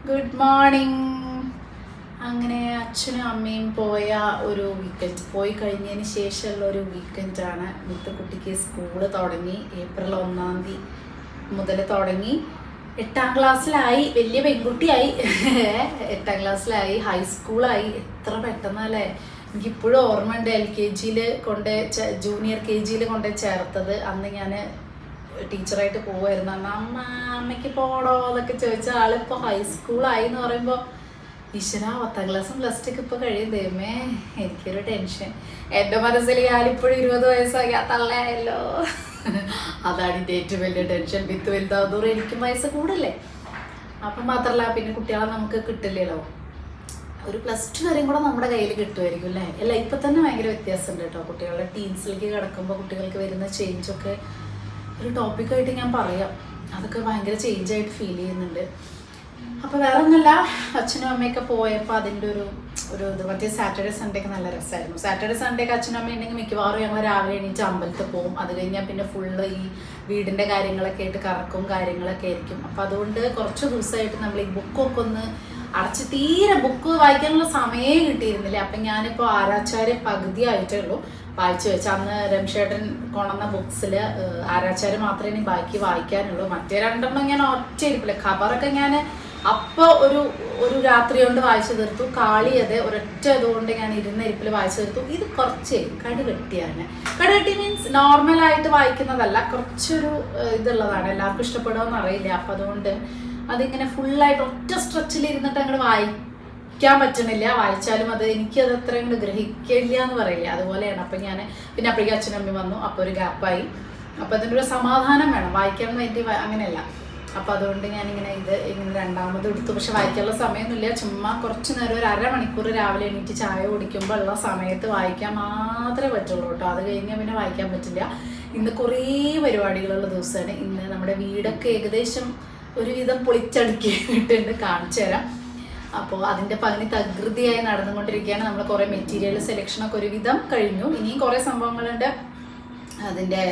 Good morning. അങ്ങനെ അച്ഛനും അമ്മയും പോയ ഒരു വീക്കെൻഡ്, പോയി കഴിഞ്ഞതിന് ശേഷമുള്ള ഒരു വീക്കെൻഡാണ്. മുത്തുക്കുട്ടിക്ക് സ്കൂള് തുടങ്ങി. ഏപ്രിൽ 1 മുതൽ തുടങ്ങി. 8ാം ക്ലാസ്സിലായി, വലിയ പെൺകുട്ടിയായി. 8ാം ക്ലാസ്സിലായി, ഹൈസ്കൂളായി. എത്ര പെട്ടെന്നല്ലേ. എനിക്കിപ്പോഴും ഓർമ്മയുണ്ട്, LKG ജൂനിയർ KG കൊണ്ട് ചേർത്തത്. അന്ന് ഞാൻ ടീച്ചറായിട്ട് പോവായിരുന്നു. അമ്മയ്ക്ക് പോകണോ എന്നൊക്കെ ചോദിച്ച ആളിപ്പോൾ ഹൈസ്കൂളായി എന്ന് പറയുമ്പോൾ ഈശ്വര, 10ാം ക്ലാസ്സും +2 ഇപ്പോൾ കഴിയും. ദൈവമേ, എനിക്കൊരു ടെൻഷൻ. എൻ്റെ മനസ്സിൽ ഞാനിപ്പോഴും 20 വയസ്സായി, തള്ളയായല്ലോ. അതാണ് എൻ്റെ ഏറ്റവും വലിയ ടെൻഷൻ. വിത്ത് വലുതാവുന്നതോറും എനിക്കും വയസ്സ് കൂടല്ലേ. അപ്പം മാത്രമല്ല, പിന്നെ കുട്ടികളെ നമുക്ക് കിട്ടില്ലല്ലോ. ഒരു +2 വരെയും കൂടെ നമ്മുടെ കയ്യിൽ കിട്ടുമായിരിക്കും അല്ലേ. അല്ല, ഇപ്പം തന്നെ ഭയങ്കര വ്യത്യാസമുണ്ട് കേട്ടോ. കുട്ടികളുടെ ടീൻസിലേക്ക് കിടക്കുമ്പോൾ കുട്ടികൾക്ക് വരുന്ന ചേഞ്ചൊക്കെ ഒരു ടോപ്പിക്കായിട്ട് ഞാൻ പറയാം. അതൊക്കെ ഭയങ്കര ചേഞ്ചായിട്ട് ഫീൽ ചെയ്യുന്നുണ്ട്. അപ്പോൾ വേറെ ഒന്നുമില്ല, അച്ഛനും അമ്മയൊക്കെ പോയപ്പോൾ അതിൻ്റെ ഒരു ഇത് മറ്റേ സാറ്റർഡേ സൺഡേ ഒക്കെ നല്ല രസമായിരുന്നു. സാറ്റർഡേ സൺഡേ ഒക്കെ അച്ഛനും അമ്മ ഉണ്ടെങ്കിൽ മിക്കവാറും ഞങ്ങൾ രാവിലെ എണീച്ച് അമ്പലത്തിൽ പോകും. അത് കഴിഞ്ഞാൽ പിന്നെ ഫുള്ള് ഈ വീടിൻ്റെ കാര്യങ്ങളൊക്കെ ആയിട്ട് കറക്കും കാര്യങ്ങളൊക്കെ ആയിരിക്കും. അപ്പോൾ അതുകൊണ്ട് കുറച്ച് ദിവസമായിട്ട് നമ്മൾ ഈ ബുക്കൊക്കെ ഒന്ന് അടച്ച് തീരെ ബുക്ക് വായിക്കാനുള്ള സമയമേ കിട്ടിയിരുന്നില്ല. അപ്പം ഞാനിപ്പോൾ ആരാച്ചാര്യ പകുതി ആയിട്ടേ ഉള്ളൂ വായിച്ചു വെച്ച. അന്ന് രംഷേട്ടൻ കൊണ്ടുവന്ന ബുക്സിൽ ആരാച്ചാര്യ മാത്രമേ ഇനി ബാക്കി വായിക്കാനുള്ളൂ. മറ്റേ 2 ഞാൻ ഒറ്റ ഇരിപ്പില്ല. ഖബറൊക്കെ ഞാൻ അപ്പോൾ ഒരു രാത്രി കൊണ്ട് വായിച്ചു തീർത്തു. കാളി അതെ ഒരൊറ്റ ഇതുകൊണ്ട് ഞാൻ ഇരിപ്പിൽ വായിച്ചു തീർത്തു. ഇത് കുറച്ച് കടുകെട്ടിയാണ്. കടുകെട്ടി മീൻസ് നോർമലായിട്ട് വായിക്കുന്നതല്ല, കുറച്ചൊരു ഇതുള്ളതാണ്. എല്ലാവർക്കും ഇഷ്ടപ്പെടുമെന്ന് അറിയില്ല. അപ്പം അതുകൊണ്ട് അതിങ്ങനെ ഫുള്ളായിട്ട് ഒറ്റ സ്ട്രെച്ചിൽ ഇരുന്നിട്ട് അങ്ങോട്ട് വായിക്കാൻ പറ്റണില്ല. വായിച്ചാലും എനിക്കത് അത്ര അങ്ങോട്ട് ഗ്രഹിക്കില്ല എന്ന് പറയില്ല, അതുപോലെയാണ്. അപ്പം ഞാൻ പിന്നെ അപ്പോഴേക്കും അച്ഛനമ്മ വന്നു. അപ്പോൾ ഒരു ഗ്യാപ്പായി. അപ്പോൾ അതിൻ്റെ ഒരു സമാധാനം വേണം, വായിക്കാൻ വേണ്ടി അങ്ങനെയല്ല. അപ്പോൾ അതുകൊണ്ട് ഞാനിങ്ങനെ ഇങ്ങനെ രണ്ടാമത് എടുത്തു. പക്ഷെ വായിക്കാനുള്ള സമയമൊന്നുമില്ല. ചുമ്മാ കുറച്ച് നേരം ഒരു അരമണിക്കൂർ രാവിലെ എണീറ്റ് ചായ കുടിക്കുമ്പോൾ ഉള്ള സമയത്ത് വായിക്കാൻ മാത്രമേ പറ്റുള്ളൂ കേട്ടോ. അത് കഴിഞ്ഞാൽ പിന്നെ വായിക്കാൻ പറ്റില്ല. ഇന്ന് കുറേ പരിപാടികളുള്ള ദിവസമാണ്. ഇന്ന് നമ്മുടെ വീടൊക്കെ ഏകദേശം ഒരുവിധം പൊളിച്ചടുക്കിയിട്ടുണ്ട്, കാണിച്ചു തരാം. അപ്പോൾ അതിൻ്റെ പകുതി തകൃതിയായി നടന്നുകൊണ്ടിരിക്കുകയാണ്. നമ്മൾ കുറേ മെറ്റീരിയൽ സെലക്ഷനൊക്കെ ഒരുവിധം കഴിഞ്ഞു. ഇനിയും കുറേ സംഭവങ്ങളുണ്ട്. അതിൻ്റെ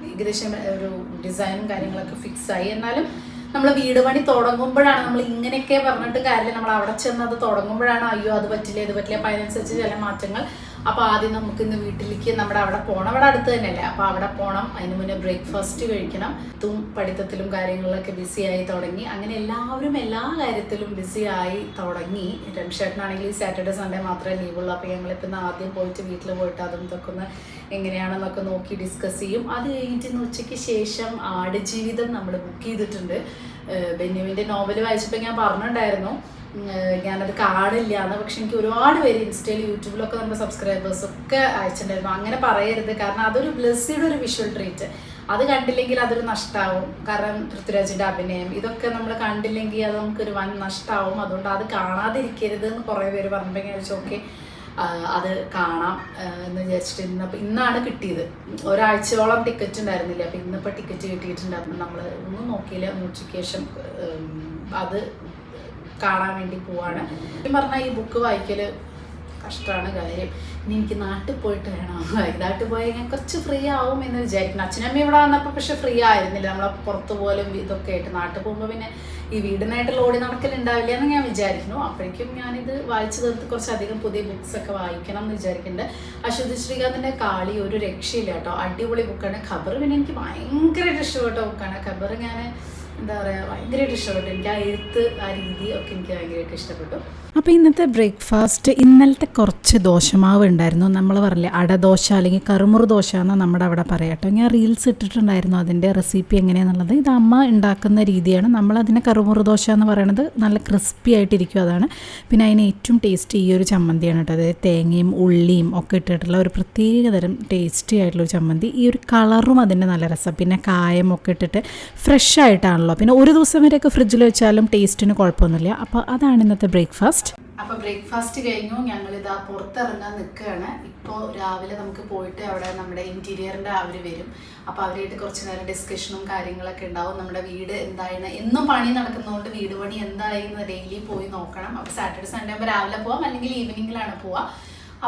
ഏകദേശം ഒരു ഡിസൈനും കാര്യങ്ങളൊക്കെ ഫിക്സായി. എന്നാലും നമ്മൾ വീട് പണി തുടങ്ങുമ്പോഴാണ് നമ്മൾ ഇങ്ങനെയൊക്കെ പറഞ്ഞിട്ട് കാര്യമില്ല. നമ്മൾ അവിടെ ചെന്ന് അത് തുടങ്ങുമ്പോഴാണ് അയ്യോ അത് പറ്റില്ല ഇത് പറ്റില്ല. അപ്പം അതിനനുസരിച്ച് ചില മാറ്റങ്ങൾ. അപ്പോൾ ആദ്യം നമുക്ക് ഇന്ന് വീട്ടിലേക്ക് നമ്മുടെ അവിടെ പോകണം. അവിടെ അടുത്ത് തന്നെയല്ലേ, അപ്പോൾ അവിടെ പോകണം. അതിന് മുന്നേ ബ്രേക്ക്ഫാസ്റ്റ് കഴിക്കണം. പഠിത്തത്തിലും കാര്യങ്ങളിലൊക്കെ ബിസിയായി തുടങ്ങി. അങ്ങനെ എല്ലാവരും എല്ലാ കാര്യത്തിലും ബിസിയായി തുടങ്ങി. രംഷേട്ടനാണെങ്കിൽ ഈ സാറ്റർഡേ സൺഡേ മാത്രമേ ലീവുള്ളൂ. അപ്പോൾ ഞങ്ങളിപ്പോൾ ആദ്യം പോയിട്ട് വീട്ടിൽ പോയിട്ട് അതും ഇതൊക്കെ ഒന്ന് എങ്ങനെയാണെന്നൊക്കെ നോക്കി ഡിസ്കസ് ചെയ്യും. അത് കഴിഞ്ഞിട്ട് ഇന്ന് ഉച്ചയ്ക്ക് ശേഷം ആടുജീവിതം നമ്മൾ ബുക്ക് ചെയ്തിട്ടുണ്ട്. ബെന്യാമിൻ്റെ നോവൽ വായിച്ചപ്പോൾ ഞാൻ പറഞ്ഞിട്ടുണ്ടായിരുന്നു ഞാനത് കാണില്ല എന്ന്. പക്ഷെ എനിക്ക് ഒരുപാട് പേര് ഇൻസ്റ്റയിൽ യൂട്യൂബിലൊക്കെ നമ്മുടെ സബ്സ്ക്രൈബേഴ്സൊക്കെ അയച്ചിട്ടുണ്ടായിരുന്നു അങ്ങനെ പറയരുത്. കാരണം അതൊരു ബ്ലെസ്സിയുടെ ഒരു വിഷ്വൽ ട്രീറ്റ്. അത് കണ്ടില്ലെങ്കിൽ അതൊരു നഷ്ടമാവും. കാരണം പൃഥ്വിരാജിൻ്റെ അഭിനയം ഇതൊക്കെ നമ്മൾ കണ്ടില്ലെങ്കിൽ അത് നമുക്കൊരു വൻ നഷ്ടമാവും. അതുകൊണ്ട് അത് കാണാതിരിക്കരുത് എന്ന് കുറേ പേര് പറഞ്ഞപ്പോൾ ഞാൻ വിചാരിച്ചു ഓക്കെ അത് കാണാം എന്ന് വിചാരിച്ചിട്ട് ഇന്നാണ് കിട്ടിയത്. ഒരാഴ്ചയോളം ടിക്കറ്റ് ഉണ്ടായിരുന്നില്ല. അപ്പം ഇന്നിപ്പോൾ ടിക്കറ്റ് കിട്ടിയിട്ടുണ്ട്. അപ്പം നമ്മൾ ഒന്നും നോക്കിയില്ല. ഉച്ചയ്ക്ക് ശേഷം അത് കാണാൻ വേണ്ടി പോവാണ്. പറഞ്ഞാൽ ഈ ബുക്ക് വായിക്കൽ കഷ്ടമാണ് കാര്യം. ഇനി എനിക്ക് നാട്ടിൽ പോയിട്ട് വേണം. നാട്ടിൽ പോയാൽ ഞാൻ കുറച്ച് ഫ്രീ ആവും എന്ന് വിചാരിക്കുന്നു. അച്ഛനമ്മ ഇവിടെ വന്നപ്പോൾ പക്ഷെ ഫ്രീ ആയിരുന്നില്ല. നമ്മളെ പുറത്ത് പോലും ഇതൊക്കെ ആയിട്ട് നാട്ടിൽ പോകുമ്പോൾ പിന്നെ ഈ വീടിനായിട്ട് ഓടി നടക്കലുണ്ടാവില്ല എന്ന് ഞാൻ വിചാരിക്കുന്നു. അപ്പോഴേക്കും ഞാനിത് വായിച്ചു തീർത്ത് കുറച്ചധികം പുതിയ ബുക്സൊക്കെ വായിക്കണം എന്ന് വിചാരിക്കുന്നുണ്ട്. അശ്വതി ശ്രീകാന്തിൻ്റെ കാളി ഒരു രക്ഷയില്ല കേട്ടോ, അടിപൊളി ബുക്കാണ്. ഖബർ പിന്നെ എനിക്ക് ഭയങ്കരമായിട്ട് ഇഷ്ടപ്പെട്ട ബുക്കാണ്. ഖബർ ഞാൻ എന്താ പറയുക ഭയങ്കരമായിട്ട് ഇഷ്ടപ്പെട്ടു. എനിക്ക് ആ എഴുത്ത് ആ രീതി ഒക്കെ എനിക്ക് ഭയങ്കരമായിട്ട് ഇഷ്ടപ്പെട്ടു. അപ്പോൾ ഇന്നത്തെ ബ്രേക്ക്ഫാസ്റ്റ് ഇന്നലത്തെ കുറച്ച് ദോശമാവ് ഉണ്ടായിരുന്നു. നമ്മൾ പറയില്ലേ അടദോശ അല്ലെങ്കിൽ കറുമുറു ദോശ എന്ന് നമ്മുടെ അവിടെ പറയാം കേട്ടോ. ഞാൻ റീൽസ് ഇട്ടിട്ടുണ്ടായിരുന്നു അതിൻ്റെ റെസിപ്പി എങ്ങനെയാണെന്നുള്ളത്. ഇത് അമ്മ ഉണ്ടാക്കുന്ന രീതിയാണ്. നമ്മളതിനെ കറുമുറു ദോശ എന്ന് പറയുന്നത് നല്ല ക്രിസ്പി ആയിട്ടിരിക്കും, അതാണ്. പിന്നെ അതിന് ഏറ്റവും ടേസ്റ്റ് ഈ ഒരു ചമ്മന്തിയാണ് കേട്ടോ. അതായത് തേങ്ങയും ഉള്ളിയും ഒക്കെ ഇട്ടിട്ടുള്ള ഒരു പ്രത്യേകതരം ടേസ്റ്റി ആയിട്ടുള്ളൊരു ചമ്മന്തി. ഈ ഒരു കളറും അതിൻ്റെ നല്ല രസം. പിന്നെ കായം ഒക്കെ ഇട്ടിട്ട് ഫ്രഷ് ആയിട്ടാണല്ലോ. പിന്നെ ഒരു ദിവസം വരെയൊക്കെ ഫ്രിഡ്ജിൽ വെച്ചാലും ടേസ്റ്റിന് കുഴപ്പമൊന്നുമില്ല. അപ്പോൾ അതാണ് ഇന്നത്തെ ബ്രേക്ക്ഫാസ്റ്റ്. അപ്പോൾ ബ്രേക്ക്ഫാസ്റ്റ് കഴിഞ്ഞു. ഞങ്ങളിതാ പുറത്തിറങ്ങാൻ നിൽക്കുകയാണ്. ഇപ്പോൾ രാവിലെ നമുക്ക് പോയിട്ട് അവിടെ നമ്മുടെ ഇൻറ്റീരിയറിൻ്റെ അവർ വരും. അപ്പോൾ അവരായിട്ട് കുറച്ച് നേരം ഡിസ്കഷനും കാര്യങ്ങളൊക്കെ ഉണ്ടാവും. നമ്മുടെ വീട് എന്തായിരുന്നു എന്നും പണി നടക്കുന്നതുകൊണ്ട് വീട് പണി എന്തായിരുന്നു ഡെയിലി പോയി നോക്കണം. അപ്പോൾ സാറ്റർഡേ സൺഡേ ആകുമ്പോൾ രാവിലെ പോവാം, അല്ലെങ്കിൽ ഈവനിങ്ങിലാണ് പോവുക.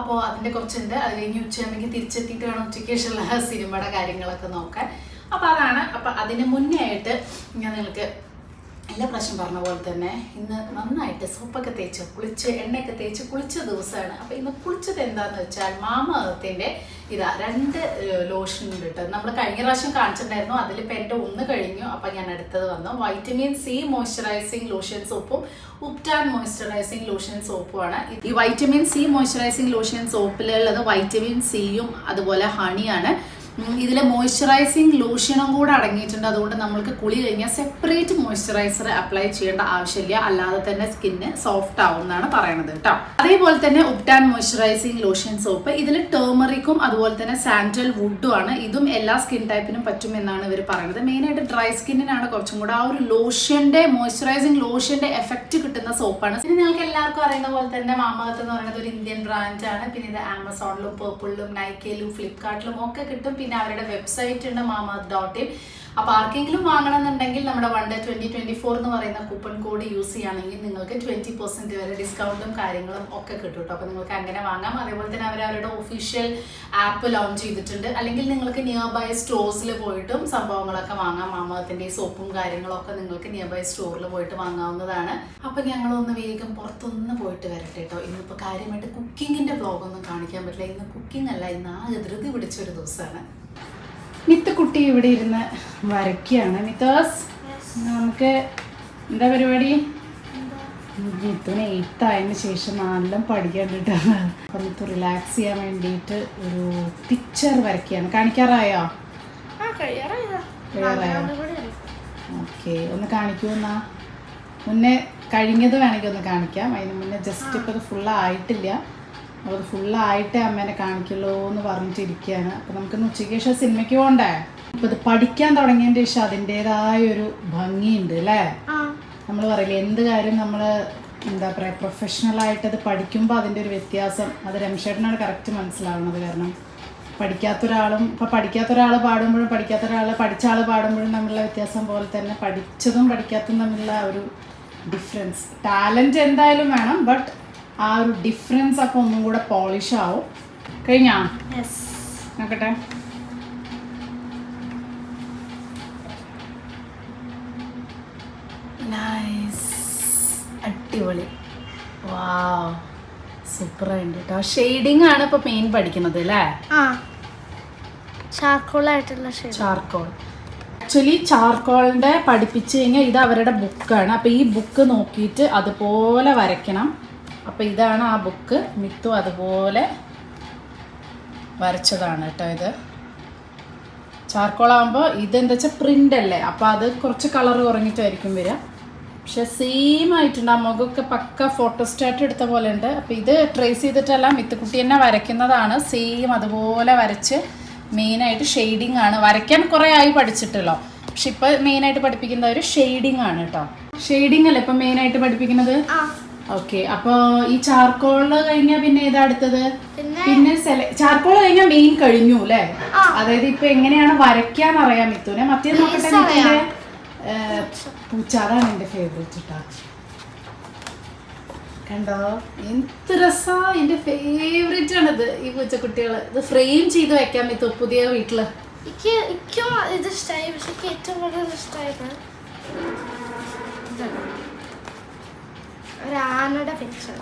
അപ്പോൾ അതിൻ്റെ കുറച്ചുണ്ട്. അത് കഴിഞ്ഞ് ഉച്ചയാകുമ്പോൾ തിരിച്ചെത്തിയിട്ട് വേണം ഉച്ചയ്ക്ക് ശേഷമുള്ള സിനിമയുടെ കാര്യങ്ങളൊക്കെ നോക്കാൻ. അപ്പോൾ അതാണ്. അപ്പോൾ അതിന് മുന്നേ ആയിട്ട് ഞാൻ നിങ്ങൾക്ക് എല്ലാ പ്രാവശ്യം പറഞ്ഞ പോലെ തന്നെ ഇന്ന് നന്നായിട്ട് സോപ്പൊക്കെ തേച്ച് കുളിച്ച് എണ്ണയൊക്കെ തേച്ച് കുളിച്ച ദിവസമാണ്. അപ്പോൾ ഇന്ന് കുളിച്ചത് എന്താണെന്ന് വെച്ചാൽ മാമഅർത്തിൻ്റെ ഇതാ 2 ലോഷൻ ഉണ്ട് കേട്ടോ. നമ്മൾ കഴിഞ്ഞ പ്രാവശ്യം കാണിച്ചിട്ടുണ്ടായിരുന്നു, അതിലിപ്പോൾ എൻ്റെ 1 കഴിഞ്ഞു. അപ്പോൾ ഞാൻ അടുത്തത് വന്നു വൈറ്റമിൻ സി മോയ്സ്ചറൈസിങ് ലോഷൻ സോപ്പും ഉപ്റ്റാൻ മോയ്സ്ചറൈസിങ് ലോഷൻ സോപ്പുമാണ്. ഈ വൈറ്റമിൻ സി മോയ്സ്ചറൈസിങ് ലോഷൻ സോപ്പിലുള്ളത് വൈറ്റമിൻ സിയും അതുപോലെ ഹണിയാണ്. ഇതിൽ മോയ്സ്ചറൈസിങ് ലോഷനും കൂടെ അടങ്ങിയിട്ടുണ്ട്. അതുകൊണ്ട് നമ്മൾക്ക് കുളി കഴിഞ്ഞാൽ സെപ്പറേറ്റ് മോയ്സ്ചറൈസർ അപ്ലൈ ചെയ്യേണ്ട ആവശ്യമില്ല, അല്ലാതെ തന്നെ സ്കിന്ന് സോഫ്റ്റ് ആവും എന്നാണ് പറയണത് കേട്ടോ. അതേപോലെ തന്നെ ഉപ്റ്റാൻ മോയ്സ്ചറൈസിങ് ലോഷൻ സോപ്പ് ഇതിൽ ടേമറിക്കും അതുപോലെ തന്നെ സാൻഡൽ വുഡും ആണ്. ഇതും എല്ലാ സ്കിൻ ടൈപ്പിനും പറ്റും എന്നാണ് ഇവർ പറയുന്നത്. മെയിനായിട്ട് ഡ്രൈ സ്കിന്നിനാണ് കുറച്ചും കൂടെ ആ ഒരു ലോഷന്റെ മോയ്സ്ചറൈസിങ് ലോഷന്റെ എഫക്റ്റ് കിട്ടുന്ന സോപ്പാണ്. പിന്നെ നിങ്ങൾക്ക് എല്ലാവർക്കും അറിയുന്ന പോലെ തന്നെ മാമഅർത്ത് എന്ന് പറയുന്നത് ഒരു ഇന്ത്യൻ ബ്രാൻഡാണ്. പിന്നെ ഇത് ആമസോണിലും പേർപ്പിളിലും നൈക്കയിലും ഫ്ലിപ്കാർട്ടിലും ഒക്കെ കിട്ടും. പിന്നെ അവരുടെ വെബ്സൈറ്റ് ഉണ്ട് maamaearth.in. അപ്പോൾ ആർക്കെങ്കിലും വാങ്ങണമെന്നുണ്ടെങ്കിൽ നമ്മുടെ വൺഡേ 2024 എന്ന് പറയുന്ന കൂപ്പൺ കോഡ് യൂസ് ചെയ്യുകയാണെങ്കിൽ നിങ്ങൾക്ക് 20% വരെ ഡിസ്കൗണ്ടും കാര്യങ്ങളും ഒക്കെ കിട്ടും കേട്ടോ. അപ്പോൾ നിങ്ങൾക്ക് അങ്ങനെ വാങ്ങാം. അതേപോലെ തന്നെ അവരുടെ ഒഫീഷ്യൽ ആപ്പ് ലോഞ്ച് ചെയ്തിട്ടുണ്ട്. അല്ലെങ്കിൽ നിങ്ങൾക്ക് നിയർ ബൈ സ്റ്റോഴ്സിൽ പോയിട്ടും സംഭവങ്ങളൊക്കെ വാങ്ങാം. മാമഅർത്തിൻ്റെ സോപ്പും കാര്യങ്ങളൊക്കെ നിങ്ങൾക്ക് നിയർ ബൈ സ്റ്റോറിൽ പോയിട്ട് വാങ്ങാവുന്നതാണ്. അപ്പോൾ ഞങ്ങളൊന്ന് വേഗം പുറത്തൊന്ന് പോയിട്ട് വരട്ടെ കേട്ടോ. ഇന്നിപ്പോൾ കാര്യമായിട്ട് കുക്കിങ്ങിൻ്റെ വ്ളോഗൊന്നും കാണിക്കാൻ പറ്റില്ല. ഇന്ന് കുക്കിംഗ് അല്ല, ഇന്ന് ആ ധൃതി പിടിച്ചൊരു ദിവസമാണ്. മിത്തുക്കുട്ടി ഇവിടെ ഇരുന്ന് വരയ്ക്കുകയാണ്. മിത്തോസ്, നമുക്ക് എന്താ പരിപാടി? മിത്തുവിന് 8th ആയതിന് ശേഷം നല്ല പഠിക്കാൻ കിട്ടുക. അപ്പം മിത്തു റിലാക്സ് ചെയ്യാൻ വേണ്ടിയിട്ട് ഒരു പിക്ചർ വരയ്ക്കുകയാണ്. കാണിക്കാറായോ? ഓക്കെ, ഒന്ന് കാണിക്കൂ. എന്നാ മുന്നേ കഴിഞ്ഞത് വേണമെങ്കിൽ ഒന്ന് കാണിക്കാം. അതിന് മുന്നേ ജസ്റ്റ് ഇപ്പോൾ ഇത് ഫുള്ളായിട്ടില്ല. അപ്പോൾ അത് ഫുള്ളായിട്ടേ അമ്മേനെ കാണിക്കുള്ളൂ എന്ന് പറഞ്ഞിട്ടിരിക്കുകയാണ്. അപ്പോൾ നമുക്കിന്ന് ഉച്ചയ്ക്ക് ശേഷം സിനിമയ്ക്ക് പോകണ്ടേ? അപ്പോൾ ഇത് പഠിക്കാൻ തുടങ്ങിയതിൻ്റെ ശേഷം അതിൻ്റേതായൊരു ഭംഗിയുണ്ട് അല്ലേ? നമ്മൾ പറയില്ലേ, എന്ത് കാര്യം നമ്മൾ എന്താ പറയുക പ്രൊഫഷണലായിട്ട് അത് പഠിക്കുമ്പോൾ അതിൻ്റെ ഒരു വ്യത്യാസം അത് രമേശേട്ടനാണ് കറക്റ്റ് മനസ്സിലാവുന്നത്. കാരണം പഠിക്കാത്ത ഒരാൾ പാടുമ്പോഴും പഠിക്കാത്ത ഒരാൾ പഠിച്ച ആൾ പാടുമ്പോഴും തമ്മിലുള്ള വ്യത്യാസം പോലെ തന്നെ പഠിച്ചതും പഠിക്കാത്തതും തമ്മിലുള്ള ഒരു ഡിഫറൻസ്. ടാലൻറ്റ് എന്തായാലും വേണം, ബട്ട് ആ ഒരു ഡിഫറൻസ് അപ്പോൾ ഒന്നും കൂടെ പോളിഷ് ആവും. കഴിഞ്ഞാ നോക്കട്ടെ. നൈസ്, അടിപൊളി, വാവ്, സൂപ്പറായിട്ട് കേട്ടോ. ഷെയ്ഡിങ് ആണ് ഇപ്പോൾ മെയിൻ പഠിക്കുന്നത് അല്ലേ? ചാർക്കോൾ. ആക്ച്വലി ചാർക്കോളിൻ്റെ പഠിപ്പിച്ച് കഴിഞ്ഞാൽ ഇത് അവരുടെ ബുക്കാണ്. അപ്പോൾ ഈ ബുക്ക് നോക്കിയിട്ട് അതുപോലെ വരയ്ക്കണം. അപ്പോൾ ഇതാണ് ആ ബുക്ക്. മിത്തു അതുപോലെ വരച്ചതാണ് കേട്ടോ. ഇത് ചാർക്കോളാകുമ്പോൾ ഇതെന്താ വെച്ചാൽ പ്രിൻ്റ് അല്ലേ, അപ്പോൾ അത് കുറച്ച് കളർ കുറഞ്ഞിട്ടായിരിക്കും വരിക. പക്ഷെ സെയിം ആയിട്ടുണ്ട്. ആ മുഖമൊക്കെ പക്ക ഫോട്ടോസ്റ്റാറ്റ് എടുത്ത പോലെ ഉണ്ട്. അപ്പോൾ ഇത് ട്രേസ് ചെയ്തിട്ടല്ല, മിത്തുക്കുട്ടി തന്നെ വരയ്ക്കുന്നതാണ്. സെയിം അതുപോലെ വരച്ച് മെയിനായിട്ട് ഷെയ്ഡിങ് ആണ്. വരയ്ക്കാൻ കുറേ ആയി പഠിച്ചിട്ടല്ലോ, പക്ഷെ ഇപ്പോൾ മെയിനായിട്ട് പഠിപ്പിക്കുന്ന ഒരു ഷെയ്ഡിങ് ആണ് കേട്ടോ. ഷെയ്ഡിങ് അല്ലേ ഇപ്പം മെയിനായിട്ട് പഠിപ്പിക്കുന്നത്? ഓക്കെ. അപ്പോൾ ഈ ചാർക്കോള് കഴിഞ്ഞാൽ പിന്നെ ഏതാ അടുത്തത്? പിന്നെ ചാർക്കോള് കഴിഞ്ഞാൽ മെയിൻ കഴിഞ്ഞു അല്ലേ? അതായത് ഇപ്പൊ എങ്ങനെയാണ് വരയ്ക്കാൻ അറിയാം മിത്തുനെ. മറ്റേ നോക്കട്ടെ, മിത്തുവിന്റെ പൂച്ച, അതാണ് എൻ്റെ ഫേവറേറ്റ് കേട്ടോ. കണ്ടോ എന്ത് രസാ, എൻ്റെ ഫേവറേറ്റ് ആണിത്. ഈ പൂച്ചക്കുട്ടികൾ ഇത് ഫ്രെയിം ചെയ്ത് വെക്കാൻ മിത്തു പുതിയ വീട്ടില്. ഇത് ഇഷ്ടമായി. പക്ഷെ എനിക്ക് ഏറ്റവും കൂടുതൽ ഇഷ്ടമായത് ഒരാനയുടെ പിക്ചർ.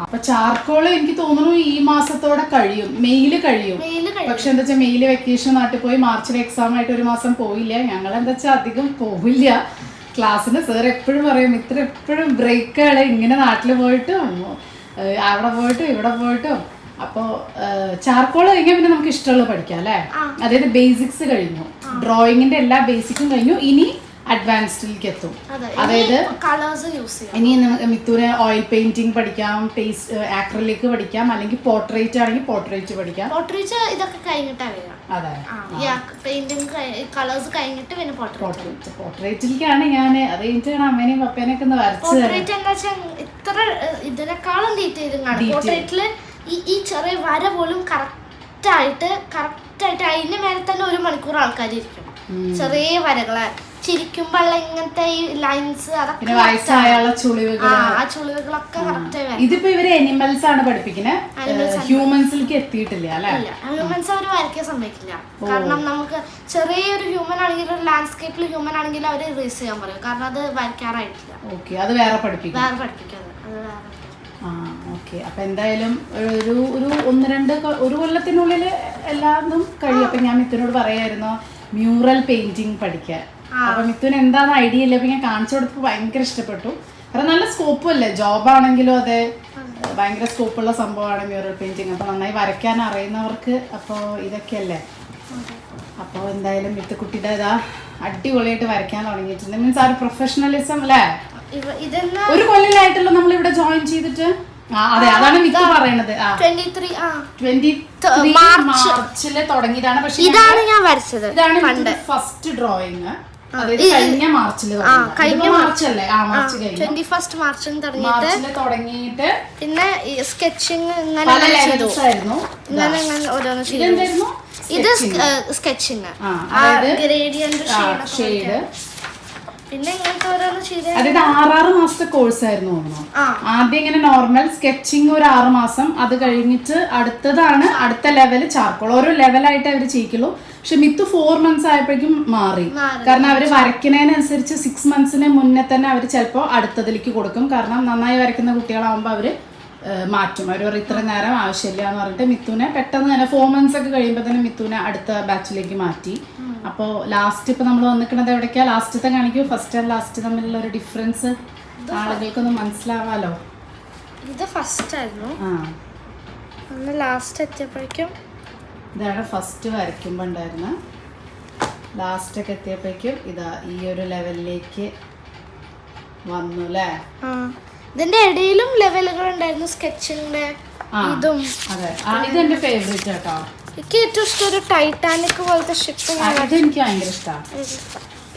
അപ്പൊ ചാർക്കോള് എനിക്ക് തോന്നുന്നു ഈ മാസത്തോടെ കഴിയും, മെയില് കഴിയും. പക്ഷെ എന്താ വെച്ചാൽ മെയില് വെക്കേഷൻ നാട്ടിൽ പോയി, മാർച്ചിൽ എക്സാം ആയിട്ട് 1 മാസം പോയില്ല. ഞങ്ങൾ എന്താ വെച്ചാൽ അധികം പോവില്ല ക്ലാസ്സിന്. സാർ എപ്പോഴും പറയും ഇത്ര എപ്പോഴും ബ്രേക്കാണ്, ഇങ്ങനെ നാട്ടിൽ പോയിട്ടും അവിടെ പോയിട്ടും ഇവിടെ പോയിട്ടും. അപ്പോൾ ചാർക്കോള് കഴിഞ്ഞാൽ പിന്നെ നമുക്ക് ഇഷ്ടമുള്ളത് പഠിക്കാം അല്ലേ? അതായത് ബേസിക്സ് കഴിഞ്ഞു, ഡ്രോയിങ്ങിന്റെ എല്ലാ ബേസിക്കും കഴിഞ്ഞു. ഇനി അഡ്വാൻസ്ഡിലേക്ക് എത്തും. അതായത് ഇനി മിത്തുവിന് ഓയിൽ പെയിന്റിങ് പഠിക്കാം, ആക്രിലിക് പഠിക്കാം, അല്ലെങ്കിൽ പോർട്രേറ്റ് ആണെങ്കിൽ പോർട്രേറ്റ് പഠിക്കാം. ഇതൊക്കെ കഴിഞ്ഞിട്ടാണ്. അതെ, പോർട്രേറ്റിലേക്കാണ് ഞാൻ അത് കഴിഞ്ഞിട്ടാണ് അമ്മേനെയും പപ്പേനെയൊക്കെ ഒന്ന് വരച്ചത്. ഇത്ര ഇതിനേക്കാളും ഡീറ്റെയിലും കാണും പോർട്രേറ്റില്. ഈ ചെറിയ വര പോലും കറക്റ്റായിട്ട് അതിന്റെ മേലെ തന്നെ 1 മണിക്കൂർ ആൾക്കാർ ഇരിക്കും. ചെറിയ വരകളെ ചിരിക്കുമ്പോഴുള്ള ഇങ്ങനത്തെ ഈ ലൈൻസ് പിന്നെ വയസ്സായുള്ള ചുളിവുകൾ ആ ചുളിവുകളൊക്കെ കറക്റ്റ്. ഇതിപ്പോ ഇവര് അനിമൽസ് ആണ് പഠിപ്പിക്കുന്നത്, ഹ്യൂമൻസിലേക്ക് എത്തിയിട്ടില്ല അല്ലെ? ഹ്യൂമൻസ് അവർ വരയ്ക്കാൻ സമ്മതിക്കില്ല. കാരണം നമുക്ക് ചെറിയൊരു ഹ്യൂമൻ ആണെങ്കിലും ഒരു ലാൻഡ്സ്കേപ്പിൽ ഹ്യൂമൻ ആണെങ്കിലും അവർ റേസ് ചെയ്യാൻ പറയും. കാരണം അത് വരയ്ക്കാറായിട്ടില്ല. ഓക്കെ, അത് വേറെ പഠിപ്പിക്കും. വേറെ പഠിപ്പിക്കാതെ അത് വേറെ. ഓക്കെ. അപ്പൊ എന്തായാലും ഒരു കൊല്ലത്തിനുള്ളിൽ എല്ലാതും കഴിയും. അപ്പൊ ഞാൻ മിത്തുനോട് പറയായിരുന്നു മ്യൂറൽ പെയിന്റിങ് പഠിക്കാൻ. അപ്പൊ മിത്തുന് എന്താന്ന് ഐഡിയ ഇല്ല. അപ്പൊ ഞാൻ കാണിച്ചു കൊടുത്തപ്പോൾ ഭയങ്കര ഇഷ്ടപ്പെട്ടു. കാരണം നല്ല സ്കോപ്പും അല്ലേ, ജോബാണെങ്കിലും അതെ, ഭയങ്കര സ്കോപ്പുള്ള സംഭവമാണ് മ്യൂറൽ പെയിന്റിങ്. അപ്പൊ നന്നായി വരയ്ക്കാൻ അറിയുന്നവർക്ക് അപ്പോൾ ഇതൊക്കെയല്ലേ. അപ്പോൾ എന്തായാലും മിത്തുക്കുട്ടിയുടെ ഇതാ അടിപൊളിയായിട്ട് വരയ്ക്കാൻ തുടങ്ങിയിട്ടുണ്ട്. മീൻസ് ആ ഒരു പ്രൊഫഷണലിസം അല്ലേ. ഒരു കൊല്ലമായിട്ടല്ലോ നമ്മൾ ഇവിടെ ജോയിൻ ചെയ്തിട്ട്. അതെ, അതാണ് മിത്തു പറയണത്. 23 മാർച്ചില് തുടങ്ങിയതാണ്. പക്ഷെ ഇതാണ് ഞാൻ വരച്ചത്. ഇതാണ് ഫസ്റ്റ് ഡ്രോയിങ്. കഴിഞ്ഞ മാർച്ചില് മാർച്ചല്ലേ? മാർച്ച് കഴിഞ്ഞു. 21 മാർച്ചിൽ തുടങ്ങിയിട്ട് പിന്നെ സ്കെച്ചിങ് പല ലെവൽസ് ആയിരുന്നു. ഓരോന്ന് ചെയ്തു. ഇത് സ്കെച്ചിങ്, ഗ്രേഡിയന്റ് ഷെയ്ഡ്, പിന്നെ ഇങ്ങനത്തെ ഓരോന്ന് ചെയ്ത്. അതായത് 6 മാസത്തെ കോഴ്സ് ആയിരുന്നു തോന്നുന്നു. ആദ്യം ഇങ്ങനെ നോർമൽ സ്കെച്ചിങ് ഒരു 6 മാസം, അത് കഴിഞ്ഞിട്ട് അടുത്ത ലെവല് ചാർക്കോൾ. ഓരോ ലെവലായിട്ട് അവർ ചെയ്യിക്കുള്ളൂ. പക്ഷെ മിത്തു 4 മന്ത്സ് ആയപ്പോഴേക്കും മാറി. കാരണം അവര് വരയ്ക്കുന്നതിനനുസരിച്ച് 6 മന്ത്സിന് മുന്നേ തന്നെ അവർ ചിലപ്പോൾ അടുത്തതിലേക്ക് കൊടുക്കും. കാരണം നന്നായി വരയ്ക്കുന്ന കുട്ടികളാവുമ്പോൾ അവര് മാറ്റും. അവർ ഇത്ര നേരം ആവശ്യമില്ല എന്ന് പറഞ്ഞിട്ട് മിത്തുനെ പെട്ടെന്ന് തന്നെ 4 മന്ത്സ് ഒക്കെ കഴിയുമ്പോൾ തന്നെ മിത്തുനെ അടുത്ത ബാച്ചിലേക്ക് മാറ്റി. അപ്പോൾ ലാസ്റ്റ് ഇപ്പൊ നമ്മൾ വന്നിക്കുന്നത് എവിടേക്കാ? ലാസ്റ്റത്തെ കാണിക്കൂ. ഫസ്റ്റ് ആൻഡ് ലാസ്റ്റ് തമ്മിലുള്ള ഒരു ഡിഫറൻസ് ആളുകൾക്കൊന്ന് മനസ്സിലാവാലോ. ഇത് ഫസ്റ്റ് ആയിരുന്നു, ലാസ്റ്റ് എത്തിയപ്പോഴേക്കും ഇതാണ് ഫസ്റ്റ് വരയ്ക്കുമ്പോൾ ഉണ്ടായിരുന്ന. ലാസ്റ്റ് ഒക്കെ എത്തിയപ്പോഴേക്കും ഇതാ ഈ ഒരു ലെവലിലേക്ക് വന്നു അല്ലേ. ഇതിന്റെ ഇടയിലും ലെവലുകൾ ഉണ്ടായിരുന്നു സ്കെച്ചിന്റെ. ഇതും അതെ, ഇതെന്റെ ഫേവറേറ്റ് കേട്ടോ. എനിക്ക് ഏറ്റവും ഇഷ്ടം ഒരു ടൈറ്റാനിക് പോലത്തെ ഷിപ്പ്. എനിക്ക് ഭയങ്കര ഇഷ്ടമാണ്.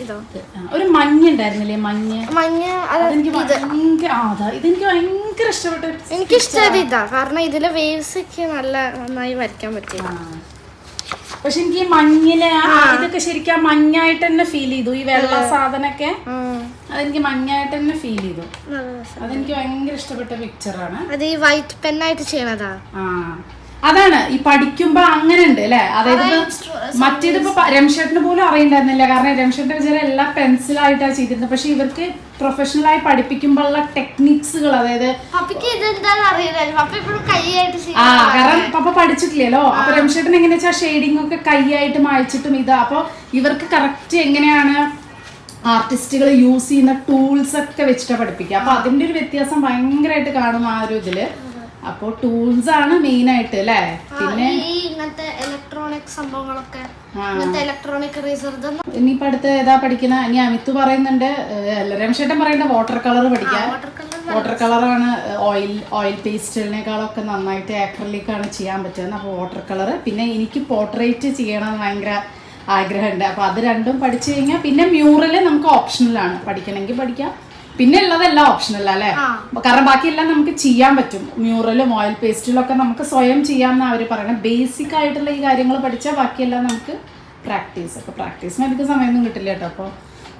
ഇതോ ഒരു മഞ്ഞ ഉണ്ടായിരുന്നില്ലേ? ഇതെനിക്ക് ഭയങ്കര ഇഷ്ടപ്പെട്ടു. എനിക്കിഷ്ടം ഇതാ, കാരണം ഇതിലെ വേവ്സ് ഒക്കെ നന്നായി വരയ്ക്കാൻ പറ്റിയ. പക്ഷെ എനിക്ക് ഈ മഞ്ഞിലെ ഇതൊക്കെ ശരിക്കും മഞ്ഞായിട്ട് തന്നെ ഫീൽ ചെയ്തു. ഈ വെള്ള സാധനൊക്കെ അതെനിക്ക് മഞ്ഞായിട്ട് തന്നെ ഫീൽ ചെയ്തു. അതെനിക്ക് ഭയങ്കര ഇഷ്ടപ്പെട്ട പിക്ചറാണ്. അത് ഈ വൈറ്റ് പെന്നായിട്ട് ചെയ്യണതാ. അതാണ് ഈ പഠിക്കുമ്പോ അങ്ങനെ ഉണ്ട് അല്ലെ. അതായത് മറ്റേതിപ്പോ രംഷേട്ടിന് പോലും അറിയണ്ടായിരുന്നില്ല. കാരണം രംഷേട്ടിന്റെ വിചാരം എല്ലാം പെൻസിലായിട്ടാണ് ചെയ്തിരുന്നത്. പക്ഷെ ഇവർക്ക് പ്രൊഫഷണലായി പഠിപ്പിക്കുമ്പോഴുള്ള ടെക്നിക്സുകൾ, അതായത് കാരണം പപ്പ പഠിച്ചിട്ടില്ലല്ലോ. അപ്പൊ രംഷേട്ടൻ എങ്ങനെയാ വെച്ചാൽ ഷെയ്ഡിങ് ഒക്കെ കൈയായിട്ട് മായ്ച്ചിട്ടും ഇതാ. അപ്പൊ ഇവർക്ക് കറക്റ്റ് എങ്ങനെയാണ് ആർട്ടിസ്റ്റുകൾ യൂസ് ചെയ്യുന്ന ടൂൾസ് ഒക്കെ വെച്ചിട്ടാണ് പഠിപ്പിക്കുക. അപ്പൊ അതിന്റെ ഒരു വ്യത്യാസം ഭയങ്കരമായിട്ട് കാണും ആ ഒരു ഇതില്. അപ്പൊ ടൂൾസ് ആണ് മെയിൻ ആയിട്ട് അല്ലേ. പിന്നെ ഇങ്ങനത്തെ ഇലക്ട്രോണിക് സംഭവങ്ങളൊക്കെ, ഇലക്ട്രോണിക് ഇനിയിപ്പോ അടുത്ത് ഏതാ പഠിക്കുന്ന? ഇനി അമിത്തു പറയുന്നുണ്ട്, രംഷേട്ടൻ പറയുന്നത് വാട്ടർ കളർ പഠിക്കാൻ. വാട്ടർ കളറാണ് ഓയിൽ പേസ്റ്റിനേക്കാളൊക്കെ നന്നായിട്ട് ആക്രിലിക്കാണ് ചെയ്യാൻ പറ്റുന്നത്. അപ്പോൾ വാട്ടർ കളർ. പിന്നെ എനിക്ക് പോർട്രേറ്റ് ചെയ്യണം ഭയങ്കര ആഗ്രഹമുണ്ട്. അപ്പോൾ അത് രണ്ടും പഠിച്ചു കഴിഞ്ഞാൽ പിന്നെ മ്യൂറൽ നമുക്ക് ഓപ്ഷണലാണ്. പഠിക്കണമെങ്കിൽ പഠിക്കാം. പിന്നെ ഉള്ളതെല്ലാം ഓപ്ഷണൽ അല്ലേ. കാരണം ബാക്കിയെല്ലാം നമുക്ക് ചെയ്യാൻ പറ്റും. മ്യൂറലും ഓയിൽ പേസ്റ്റിലും ഒക്കെ നമുക്ക് സ്വയം ചെയ്യാമെന്ന് അവർ പറയുന്നത്. ബേസിക് ആയിട്ടുള്ള ഈ കാര്യങ്ങൾ പഠിച്ചാൽ ബാക്കിയെല്ലാം നമുക്ക് പ്രാക്ടീസ്. അപ്പോൾ പ്രാക്ടീസിന് അധികം സമയമൊന്നും കിട്ടില്ല കേട്ടോ. അപ്പോൾ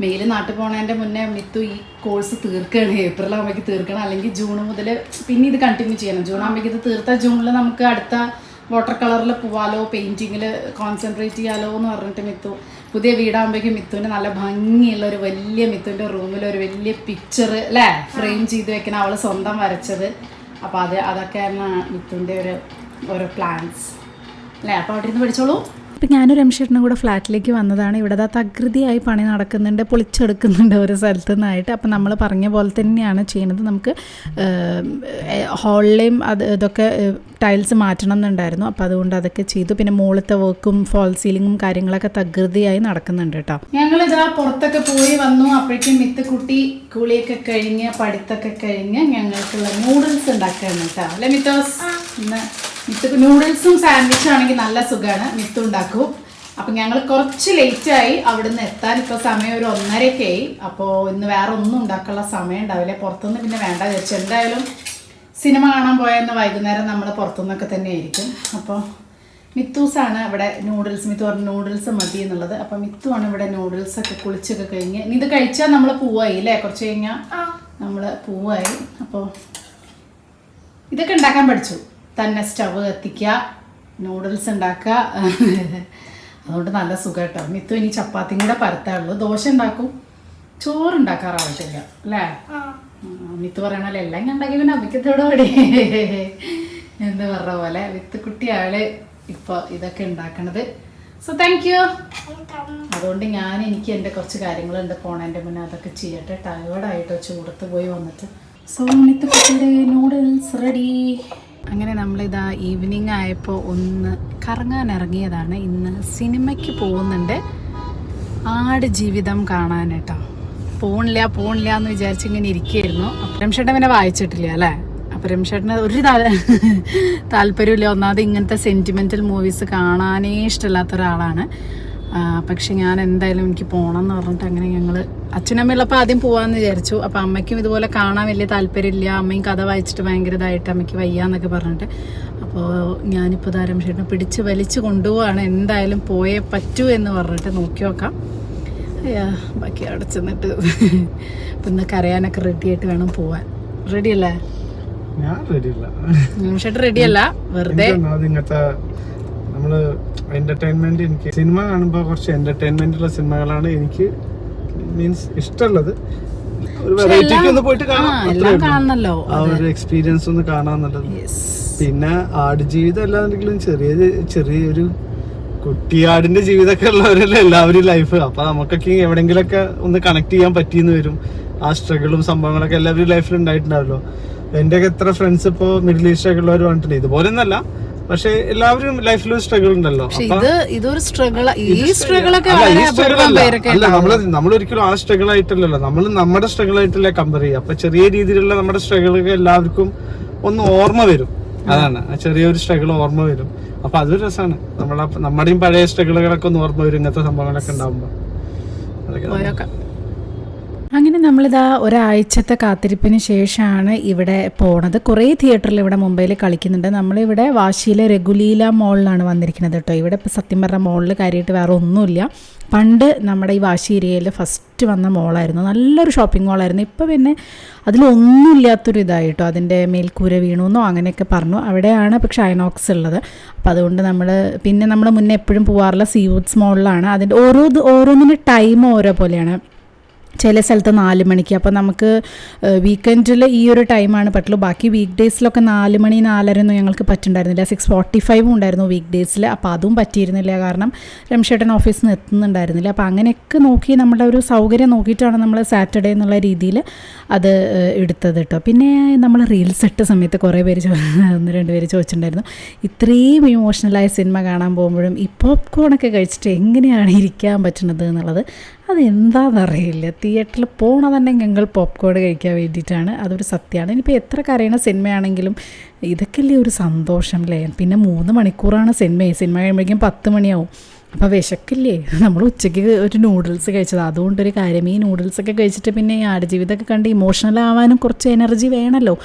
മെയിൽ നാട്ടിൽ പോണതിൻ്റെ മുന്നേ മിത്തു ഈ കോഴ്സ് തീർക്കുകയാണ്. ഏപ്രിൽ ആകുമ്പോഴേക്ക് തീർക്കണം, അല്ലെങ്കിൽ ജൂൺ മുതൽ പിന്നെ ഇത് കണ്ടിന്യൂ ചെയ്യണം. ജൂൺ ആകുമ്പോഴേക്ക് ഇത് തീർത്താൽ ജൂണിൽ നമുക്ക് അടുത്ത വാട്ടർ കളറിൽ പോവാലോ, പെയിൻറ്റിങ്ങിൽ കോൺസെൻട്രേറ്റ് ചെയ്യാലോ എന്ന് പറഞ്ഞിട്ട് മിത്തു പുതിയ വീടാകുമ്പോഴേക്കും മിത്തുവിന് നല്ല ഭംഗിയുള്ള ഒരു വലിയ മിത്തുവിൻ്റെ റൂമിൽ ഒരു വലിയ പിക്ചർ അല്ലേ ഫ്രെയിം ചെയ്ത് വെക്കണം, അവൾ സ്വന്തം വരച്ചത്. അപ്പോൾ അതൊക്കെയാണ് മിത്തുവിൻ്റെ ഓരോ പ്ലാൻസ് അല്ലേ. അപ്പോൾ അവിടെ നിന്ന് പഠിച്ചോളൂ. ഇപ്പം ഞാനും രംഷേട്ടനും കൂടെ ഫ്ലാറ്റിലേക്ക് വന്നതാണ്. ഇവിടെ തകൃതിയായി പണി നടക്കുന്നുണ്ട്, പൊളിച്ചെടുക്കുന്നുണ്ട് ഓരോ സ്ഥലത്തു നിന്നായിട്ട്. അപ്പം നമ്മൾ പറഞ്ഞ പോലെ തന്നെയാണ് ചെയ്യുന്നത്. നമുക്ക് ഹോളിലെയും ഇതൊക്കെ ടൈൽസ് മാറ്റണം എന്നുണ്ടായിരുന്നു. അപ്പോൾ അതുകൊണ്ട് അതൊക്കെ ചെയ്തു. പിന്നെ മുകളിലത്തെ വർക്കും ഫോൾ സീലിങ്ങും കാര്യങ്ങളൊക്കെ തകൃതിയായി നടക്കുന്നുണ്ട് കേട്ടോ. ഞങ്ങളിതാ പുറത്തൊക്കെ പോയി വന്നു. അപ്പോഴേക്കും മിത്തുക്കുട്ടി കുളിയൊക്കെ കഴിഞ്ഞ് പഠിത്തമൊക്കെ കഴിഞ്ഞ് ഞങ്ങൾക്കുള്ള നൂഡിൽസ് ഉണ്ടാക്കുകയാണ് കേട്ടോ. അല്ലേ മിത്തോസ്? ഇന്ന് മിത്ത് നൂഡിൽസും സാൻഡ്വിച്ചും ആണെങ്കിൽ നല്ല സുഖമാണ്, മിത്തു ഉണ്ടാക്കും. അപ്പം ഞങ്ങൾ കുറച്ച് ലേറ്റായി അവിടുന്ന് എത്താൻ. ഇപ്പോൾ സമയം ഒരു 1:30 ആയി. അപ്പോൾ ഇന്ന് വേറെ ഒന്നും ഉണ്ടാക്കാനുള്ള സമയം ഉണ്ടാവില്ല. പുറത്തുനിന്ന് പിന്നെ വേണ്ട വിചാരിച്ചു. എന്തായാലും സിനിമ കാണാൻ പോയെന്ന് വൈകുന്നേരം നമ്മൾ പുറത്തുനിന്നൊക്കെ തന്നെ ആയിരിക്കും. അപ്പോൾ മിത്തൂസാണ് ഇവിടെ നൂഡിൽസ്. മിത്തു പറഞ്ഞ നൂഡിൽസ് മതി എന്നുള്ളത്. അപ്പം മിത്തുവാണ് ഇവിടെ നൂഡിൽസ് ഒക്കെ കുളിച്ചൊക്കെ കഴിഞ്ഞ്. ഇനി ഇത് കഴിച്ചാൽ നമ്മൾ പൂവായി അല്ലേ? കുറച്ച് കഴിഞ്ഞാൽ നമ്മൾ പൂവായി. അപ്പോൾ ഇതൊക്കെ ഉണ്ടാക്കാൻ പഠിച്ചു. തന്നെ സ്റ്റവ് കത്തിക്കുക, നൂഡിൽസ് ഉണ്ടാക്കുക. അതുകൊണ്ട് നല്ല സുഖം കേട്ടോ. മിത്തു ഇനി ചപ്പാത്തിയും കൂടെ പരത്താറുള്ളൂ. ദോശ ഉണ്ടാക്കും, ചോറുണ്ടാക്കാറാവശ്യമില്ല അല്ലേ? മിത്തു പറയണല്ലോ എല്ലാം ഞാൻ ഉണ്ടാക്കി പിന്നെ അമ്മയ്ക്കത്തോടെ ഓടി എന്ന് പറഞ്ഞ പോലെ വിത്ത് കുട്ടിയാള് ഇപ്പോൾ ഇതൊക്കെ ഉണ്ടാക്കണത്. So thank you. അതുകൊണ്ട് എനിക്ക് എൻ്റെ കുറച്ച് കാര്യങ്ങളുണ്ട് പോണതിൻ്റെ മുന്നേ അതൊക്കെ ചെയ്യട്ടെ. ടയേർഡായിട്ടോ ചൂടത്ത് പോയി വന്നിട്ട്. സോ മിത്ത് കുട്ടിയുടെ നൂഡിൽസ് റെഡി. അങ്ങനെ നമ്മളിതാ ഈവനിങ് ആയപ്പോൾ ഒന്ന് കറങ്ങാൻ ഇറങ്ങിയതാണ്. ഇന്ന് സിനിമയ്ക്ക് പോകുന്നുണ്ട്, ആട് ജീവിതം കാണാനായിട്ടോ. പോണില്ല എന്ന് വിചാരിച്ച് ഇങ്ങനെ ഇരിക്കുകയായിരുന്നു. അപ്പം രംഷേട്ടൻ പിന്നെ വായിച്ചിട്ടില്ല അല്ലേ? അപ്പം രംഷേട്ടന് ഒരു താല്പര്യമില്ല. ഒന്നാമത് ഇങ്ങനത്തെ സെൻറ്റിമെൻ്റൽ മൂവീസ് കാണാനേ ഇഷ്ടമില്ലാത്ത ഒരാളാണ്. പക്ഷെ ഞാൻ എന്തായാലും എനിക്ക് പോകണം എന്ന് പറഞ്ഞിട്ട് അങ്ങനെ ഞങ്ങൾ അച്ഛനമ്മയുള്ളപ്പോൾ ആദ്യം പോകാമെന്ന് വിചാരിച്ചു. അപ്പോൾ അമ്മയ്ക്കും ഇതുപോലെ കാണാൻ വലിയ താല്പര്യമില്ല. അമ്മയും കഥ വായിച്ചിട്ട് ഭയങ്കര ഇതായിട്ട് അമ്മയ്ക്ക് വയ്യാന്നൊക്കെ പറഞ്ഞിട്ട്. അപ്പോൾ ഞാനിപ്പോൾ രംഷേട്ടനെ പിടിച്ച് വലിച്ച് കൊണ്ടുപോവാണ്. എന്തായാലും പോയേ പറ്റൂ എന്ന് പറഞ്ഞിട്ട് നോക്കി നോക്കാം. ബാക്കി അവിടെ ചെന്നിട്ട് പിന്നെ കരയാനൊക്കെ റെഡി ആയിട്ട് വേണം പോവാൻ. റെഡി അല്ലേ? നിമിഷമായിട്ട് റെഡി അല്ല, വെറുതെ ഇങ്ങനത്തെ നമ്മള് എന്റർടൈൻമെന്റ്. എനിക്ക് സിനിമ കാണുമ്പോൾ കുറച്ച് എന്റർടൈൻമെന്റ് ഉള്ള സിനിമകളാണ് എനിക്ക് മീൻസ് ഇഷ്ടമുള്ളത്. ഒരു വെറൈറ്റിക്ക് ഒന്ന് പോയിട്ട് കാണാമല്ലോ, ആ ഒരു എക്സ്പീരിയൻസ് ഒന്ന് കാണാന്നുള്ളത്. പിന്നെ ആടുജീവിതം അല്ലാന്നുണ്ടെങ്കിലും ചെറിയൊരു കുട്ടിയാടിന്റെ ജീവിതമൊക്കെ ഉള്ളവരല്ലേ എല്ലാവരും ലൈഫ്. അപ്പൊ നമുക്കൊക്കെ എവിടെങ്കിലൊക്കെ ഒന്ന് കണക്ട് ചെയ്യാൻ പറ്റിയെന്ന് വരും. ആ സ്ട്രഗിളും സംഭവങ്ങളൊക്കെ എല്ലാവരും ലൈഫിൽ ഉണ്ടായിട്ടുണ്ടാവല്ലോ. എന്റെയൊക്കെ എത്ര ഫ്രണ്ട്സ് ഇപ്പൊ മിഡിൽ ഈസ്റ്റ് ഒക്കെ ഉള്ളവർ പറഞ്ഞിട്ടുണ്ട്. ഇതുപോലെ ഒന്നല്ല, പക്ഷെ എല്ലാവരും ലൈഫിൽ ഒരു സ്ട്രഗിൾ ഉണ്ടല്ലോ. നമ്മളൊരിക്കലും ആ സ്ട്രഗിൾ ആയിട്ടല്ലല്ലോ, നമ്മൾ നമ്മുടെ സ്ട്രഗിൾ ആയിട്ടല്ലേ കമ്പയർ ചെയ്യുക. അപ്പൊ ചെറിയ രീതിയിലുള്ള നമ്മുടെ സ്ട്രഗിളൊക്കെ എല്ലാവർക്കും ഒന്ന് ഓർമ്മ വരും. അതാണ്, ചെറിയൊരു സ്ട്രഗിൾ ഓർമ്മ വരും. അപ്പൊ അതൊരു രസമാണ്. നമ്മുടെയും പഴയ സ്ട്രഗിളുകളൊക്കെ ഒന്ന് ഓർമ്മ വരും ഇങ്ങനത്തെ സംഭവങ്ങളൊക്കെ ഉണ്ടാവുമ്പോ. അങ്ങനെ നമ്മളിതാ ഒരാഴ്ചത്തെ കാത്തിരിപ്പിന് ശേഷമാണ് ഇവിടെ പോണത്. കുറേ തിയേറ്ററിൽ ഇവിടെ മുംബൈയിൽ കളിക്കുന്നുണ്ട്. നമ്മളിവിടെ വാശിയിലെ രഘുലീല മോളിലാണ് വന്നിരിക്കുന്നത് കേട്ടോ. ഇവിടെ ഇപ്പോൾ സത്യം പറഞ്ഞ മോളിൽ കാര്യമായിട്ട് വേറെ ഒന്നുമില്ല. പണ്ട് നമ്മുടെ ഈ വാശി ഏരിയയിൽ ഫസ്റ്റ് വന്ന മോളായിരുന്നു, നല്ലൊരു ഷോപ്പിംഗ് മോളായിരുന്നു. ഇപ്പോൾ പിന്നെ അതിലൊന്നും ഇല്ലാത്തൊരു ഇതായിട്ടോ, അതിൻ്റെ മേൽക്കൂര വീണുവെന്നോ അങ്ങനെയൊക്കെ പറഞ്ഞു. അവിടെയാണ് പക്ഷേ ഐനോക്സ് ഉള്ളത്. അപ്പോൾ അതുകൊണ്ട് നമ്മൾ മുന്നേ എപ്പോഴും പോകാറുള്ള സീവുഡ്സ് മോളിലാണ്. അതിൻ്റെ ഓരോന്നിൻ്റെ ടൈം ഓരോ പോലെയാണ്. ചില സ്ഥലത്ത് 4 മണിക്ക്. അപ്പോൾ നമുക്ക് വീക്കെൻഡിൽ ഈ ഒരു ടൈമാണ് പറ്റുള്ളൂ. ബാക്കി വീക്ക് ഡേയ്സിലൊക്കെ 4 മണി 4:30 ഒന്നും ഞങ്ങൾക്ക് പറ്റുന്നുണ്ടായിരുന്നില്ല. 6:45 ഉണ്ടായിരുന്നു വീക്ക് ഡേയ്സിൽ. അപ്പോൾ അതും പറ്റിയിരുന്നില്ല, കാരണം രംഷേട്ടൻ ഓഫീസിൽ നിന്ന് എത്തുന്നുണ്ടായിരുന്നില്ല. അപ്പോൾ അങ്ങനെയൊക്കെ നോക്കി നമ്മുടെ ഒരു സൗകര്യം നോക്കിയിട്ടാണ് നമ്മൾ സാറ്റർഡേ എന്നുള്ള രീതിയിൽ അത് എടുത്തത് കേട്ടോ. പിന്നെ നമ്മൾ റീൽസ് ഇട്ട സമയത്ത് കുറേ പേര് 1-2 പേര് ചോദിച്ചിട്ടുണ്ടായിരുന്നു, ഇത്രയും ഇമോഷണലായ സിനിമ കാണാൻ പോകുമ്പോഴും ഈ പോപ്കോണൊക്കെ കഴിച്ചിട്ട് എങ്ങനെയാണ് ഇരിക്കാൻ പറ്റുന്നത് എന്നുള്ളത്. അതെന്താണെന്നറിയില്ല. തിയേറ്ററിൽ പോകണമെന്നുണ്ടെങ്കിൽ ഞങ്ങൾ പോപ്കോൺ കഴിക്കാൻ വേണ്ടിയിട്ടാണ്. അതൊരു സത്യമാണ്. ഇനിയിപ്പോൾ എത്ര കരയണ സിനിമയാണെങ്കിലും ഇതൊക്കെയല്ലേ ഒരു സന്തോഷം അല്ലേ. പിന്നെ 3 മണിക്കൂറാണ് സിനിമ കഴിയുമ്പോഴേക്കും 10 മണിയാവും. അപ്പോൾ വിശക്കില്ലേ? നമ്മൾ ഉച്ചയ്ക്ക് ഒരു നൂഡിൽസ് കഴിച്ചത്, അതുകൊണ്ടൊരു കാര്യം. ഈ നൂഡിൽസൊക്കെ കഴിച്ചിട്ട് പിന്നെ ഈ ആടുജീവിതമൊക്കെ കണ്ട് ഇമോഷണൽ ആവാനും കുറച്ച് എനർജി വേണമല്ലോ.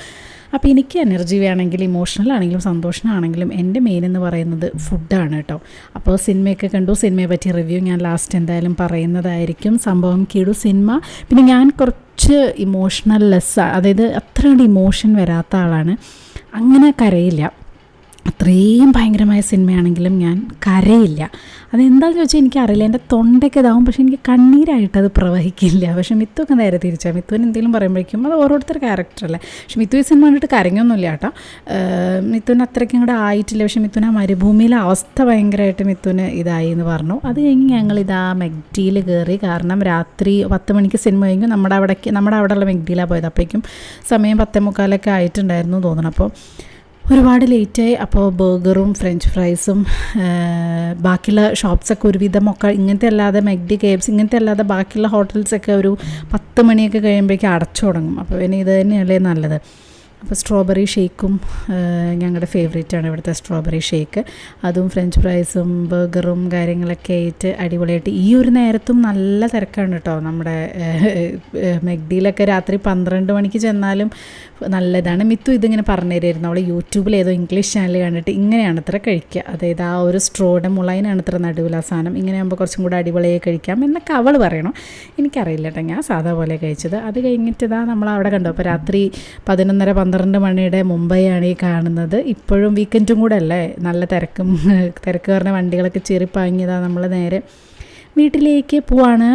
അപ്പോൾ എനിക്ക് എനർജി വേണമെങ്കിൽ ഇമോഷണലാണെങ്കിലും സന്തോഷമാണെങ്കിലും എൻ്റെ മെയിൻ എന്ന് പറയുന്നത് ഫുഡാണ് കേട്ടോ. അപ്പോൾ സിനിമയൊക്കെ കണ്ടു. സിനിമയെ പറ്റി റിവ്യൂ ഞാൻ ലാസ്റ്റ് എന്തായാലും പറയുന്നതായിരിക്കും. സംഭവം കീടു സിനിമ. പിന്നെ ഞാൻ കുറച്ച് ഇമോഷണൽ അതായത് അത്ര കണ്ട് ഇമോഷൻ വരാത്ത ആളാണ്. അങ്ങനെ കരയില്ല. അത്രയും ഭയങ്കരമായ സിനിമയാണെങ്കിലും ഞാൻ കരയില്ല. അതെന്താണെന്ന് ചോദിച്ചാൽ എനിക്കറിയില്ല. എൻ്റെ തൊണ്ടയ്ക്ക് ഇതാവും, പക്ഷേ എനിക്ക് കണ്ണീരായിട്ട് അത് പ്രവഹിക്കില്ല. പക്ഷേ മിത്തുവൊക്കെ നേരെ തിരിച്ചാൽ മിത്തുവിന് എന്തെങ്കിലും പറയുമ്പോഴേക്കും അത് ഓരോരുത്തർ ക്യാരക്ടറല്ലേ. പക്ഷേ മിത്തു ഈ സിനിമ കണ്ടിട്ട് കരഞ്ഞൊന്നുമില്ല കേട്ടോ. മിത്തുവിന് അത്രയ്ക്കും കൂടെ ആയിട്ടില്ല. പക്ഷേ മിത്തുവിന് ആ മരുഭൂമിയിലെ അവസ്ഥ ഭയങ്കരമായിട്ട് മിത്തുവിന് ഇതായി എന്ന് പറഞ്ഞു. അത് കഴിഞ്ഞ് ഞങ്ങളിതാ മെഗ്ഡിയിൽ കയറി. കാരണം രാത്രി 10 മണിക്ക് സിനിമ കഴിഞ്ഞു നമ്മുടെ അവിടെയുള്ള മെഗ്ഡിയിലാണ് പോയത്. അപ്പോഴേക്കും സമയം 10:45 ആയിട്ടുണ്ടായിരുന്നു തോന്നണം. അപ്പോൾ ഒരുപാട് ലേറ്റായി. അപ്പോൾ ബർഗറും ഫ്രഞ്ച് ഫ്രൈസും ബാക്കിയുള്ള ഷോപ്സൊക്കെ ഒരുവിധമൊക്കെ ഇങ്ങനത്തെ അല്ലാതെ മെഗ്ഡി KFC ഇങ്ങനത്തെ അല്ലാതെ ബാക്കിയുള്ള ഹോട്ടൽസൊക്കെ ഒരു 10 മണിയൊക്കെ കഴിയുമ്പോഴേക്കും അടച്ചു തുടങ്ങും. അപ്പോൾ പിന്നെ ഇത് തന്നെയല്ലേ നല്ലത്. അപ്പോൾ സ്ട്രോബെറി ഷേക്കും ഞങ്ങളുടെ ഫേവറേറ്റാണ് ഇവിടുത്തെ സ്ട്രോബെറി ഷേക്ക്. അതും ഫ്രഞ്ച് ഫ്രൈസും ബർഗറും കാര്യങ്ങളൊക്കെ ആയിട്ട് അടിപൊളിയായിട്ട്. ഈ ഒരു നേരത്തും നല്ല തിരക്കാണ് കേട്ടോ. നമ്മുടെ മെഗ്ഡിയിലൊക്കെ രാത്രി 12 മണിക്ക് ചെന്നാലും നല്ലതാണ്. മിത്തു ഇതിങ്ങനെ പറഞ്ഞു തരുമായിരുന്നു. അവൾ യൂട്യൂബിൽ ഏതോ ഇംഗ്ലീഷ് ചാനൽ കണ്ടിട്ട് ഇങ്ങനെയാണ് ഇത്ര കഴിക്കുക, അതായത് ആ ഒരു സ്ട്രോയുടെ മുളയിനാണ് ഇത്ര നടുവിൽ ആ സാധനം, ഇങ്ങനെ ആകുമ്പോൾ കുറച്ചും കൂടെ അടിപൊളിയായി കഴിക്കാം എന്നൊക്കെ അവൾ പറയണം. എനിക്കറിയില്ല കേട്ടോ, ഞാൻ സാധാ പോലെ കഴിച്ചത്. അത് കഴിഞ്ഞിട്ട് ഇതാ നമ്മൾ അവിടെ കണ്ടു. അപ്പോൾ രാത്രി 11:30-12 മണിയുടെ മുംബൈയാണ് ഈ കാണുന്നത്. ഇപ്പോഴും വീക്കെൻഡും കൂടെ അല്ലേ, നല്ല തിരക്ക് പറഞ്ഞ വണ്ടികളൊക്കെ ചെറിപ്പാങ്ങിയതാ നമ്മൾ നേരെ വീട്ടിലേക്ക് പോവാണ്.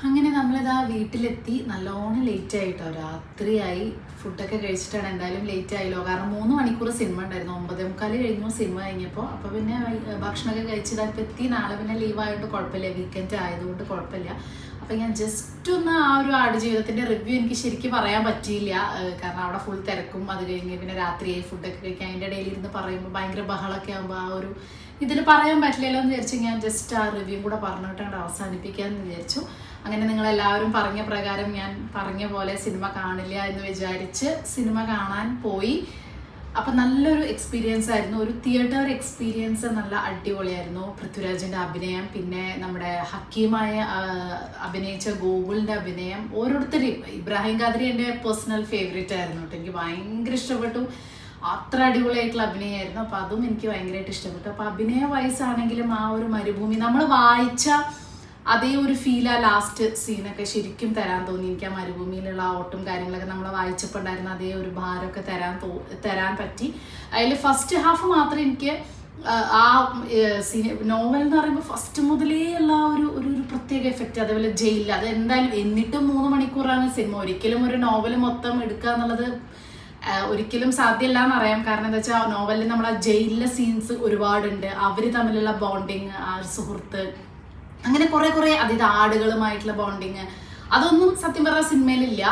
അങ്ങനെ നമ്മളിതാ വീട്ടിലെത്തി. നല്ലോണം ലേറ്റ് ആയിട്ടോ, രാത്രിയായി. ഫുഡൊക്കെ കഴിച്ചിട്ടാണ്, എന്തായാലും ലേറ്റ് ആയല്ലോ. കാരണം 3 മണിക്കൂർ സിനിമ ഉണ്ടായിരുന്നു. 9:45 കഴിഞ്ഞു സിനിമ കഴിഞ്ഞപ്പോൾ. അപ്പോൾ പിന്നെ ഭക്ഷണമൊക്കെ കഴിച്ചിട്ട് എത്തി. നാളെ പിന്നെ ലീവായിട്ട് കുഴപ്പമില്ല, വീക്കെൻഡ് ആയതുകൊണ്ട് കുഴപ്പമില്ല. അപ്പം ഞാൻ ജസ്റ്റ് ഒന്ന് ആ ഒരു ആടുജീവിതത്തിൻ്റെ റിവ്യൂ എനിക്ക് ശരിക്കും പറയാൻ പറ്റിയില്ല, കാരണം അവിടെ ഫുൾ തിരക്കും. അത് കഴിഞ്ഞ് പിന്നെ രാത്രിയായി ഫുഡൊക്കെ കഴിക്കാൻ അതിൻ്റെ ഇടയിൽ ഇരുന്ന് പറയുമ്പോൾ ഭയങ്കര ബഹളമൊക്കെ ആകുമ്പോൾ ആ ഒരു ഇതിൽ പറയാൻ പറ്റില്ലല്ലോ എന്ന് വിചാരിച്ചു ഞാൻ ജസ്റ്റ് ആ റിവ്യൂ കൂടെ പറഞ്ഞിട്ടാണ് അവസാനിപ്പിക്കാമെന്ന് വിചാരിച്ചു. അങ്ങനെ നിങ്ങളെല്ലാവരും പറഞ്ഞ പ്രകാരം ഞാൻ പറഞ്ഞ പോലെ സിനിമ കാണില്ല എന്ന് വിചാരിച്ച് സിനിമ കാണാൻ പോയി. അപ്പം നല്ലൊരു എക്സ്പീരിയൻസ് ആയിരുന്നു, ഒരു തിയേറ്റർ എക്സ്പീരിയൻസ് നല്ല അടിപൊളിയായിരുന്നു. പൃഥ്വിരാജിൻ്റെ അഭിനയം, പിന്നെ നമ്മുടെ ഹക്കീമായ അഭിനയിച്ച ഗോകുലിൻ്റെ അഭിനയം, ഓരോരുത്തരെയും. ഇബ്രാഹിം ഖാദ്രി എൻ്റെ പേഴ്സണൽ ഫേവറേറ്റ് ആയിരുന്നു കേട്ടോ, എനിക്ക് ഭയങ്കര ഇഷ്ടപ്പെട്ടു. അത്ര അടിപൊളിയായിട്ടുള്ള അഭിനയമായിരുന്നു. അപ്പോൾ അതും എനിക്ക് ഭയങ്കരമായിട്ട് ഇഷ്ടപ്പെട്ടു. അപ്പോൾ അഭിനയ വയസ്സാണെങ്കിലും ആ ഒരു മരുഭൂമി നമ്മൾ വായിച്ച അതേ ഒരു ഫീൽ ആ ലാസ്റ്റ് സീനൊക്കെ ശരിക്കും തരാൻ തോന്നി എനിക്ക്. ആ മരുഭൂമിയിലുള്ള ആ ഓട്ടും കാര്യങ്ങളൊക്കെ നമ്മൾ വായിച്ചപ്പോൾ ഉണ്ടായിരുന്ന അതേ ഒരു ഭാരമൊക്കെ തരാൻ പറ്റി. അതിൽ ഫസ്റ്റ് ഹാഫ് മാത്രം എനിക്ക് ആ നോവൽ എന്ന് പറയുമ്പോൾ ഫസ്റ്റ് മുതലേ ഉള്ള ഒരു പ്രത്യേക എഫക്റ്റ്, അതേപോലെ ജയിലിൽ അത് എന്തായാലും. എന്നിട്ടും 3 മണിക്കൂറാണ് സിനിമ. ഒരിക്കലും ഒരു നോവൽ മൊത്തം എടുക്കുക എന്നുള്ളത് ഒരിക്കലും സാധ്യമല്ല എന്നറിയാം. കാരണം എന്താ വെച്ചാൽ നോവലിൽ നമ്മൾ ആ ജയിലിലെ സീൻസ് ഒരുപാടുണ്ട്. അവർ തമ്മിലുള്ള ബോണ്ടിങ്, ആ സുഹൃത്ത്, അങ്ങനെ കുറേ അതായത് ആടുകളുമായിട്ടുള്ള ബോണ്ടിങ്, അതൊന്നും സത്യം പറഞ്ഞ സിനിമയിലില്ല.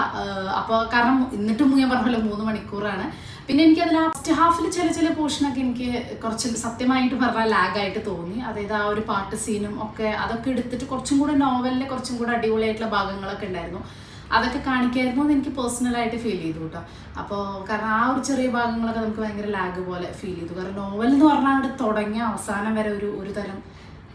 അപ്പോൾ കാരണം എന്നിട്ടും ഞാൻ പറഞ്ഞല്ലോ 3 മണിക്കൂറാണ്. പിന്നെ എനിക്ക് അതിൽ ലാസ്റ്റ് ഹാഫിൽ ചില പോർഷനൊക്കെ എനിക്ക് കുറച്ച് സത്യമായിട്ട് പറഞ്ഞാൽ ലാഗായിട്ട് തോന്നി. അതായത് ആ ഒരു പാട്ട് സീനും ഒക്കെ അതൊക്കെ എടുത്തിട്ട് കുറച്ചും കൂടെ നോവലിലെ കുറച്ചും കൂടെ അടിപൊളിയായിട്ടുള്ള ഭാഗങ്ങളൊക്കെ ഉണ്ടായിരുന്നു. അതൊക്കെ കാണിക്കായിരുന്നു എന്ന് എനിക്ക് പേഴ്സണലായിട്ട് ഫീൽ ചെയ്തു കേട്ടോ. അപ്പോൾ കാരണം ആ ഒരു ചെറിയ ഭാഗങ്ങളൊക്കെ നമുക്ക് ഭയങ്കര ലാഗ് പോലെ ഫീൽ ചെയ്തു. കാരണം നോവൽ എന്ന് പറഞ്ഞാൽ അവിടെ തുടങ്ങിയ അവസാനം വരെ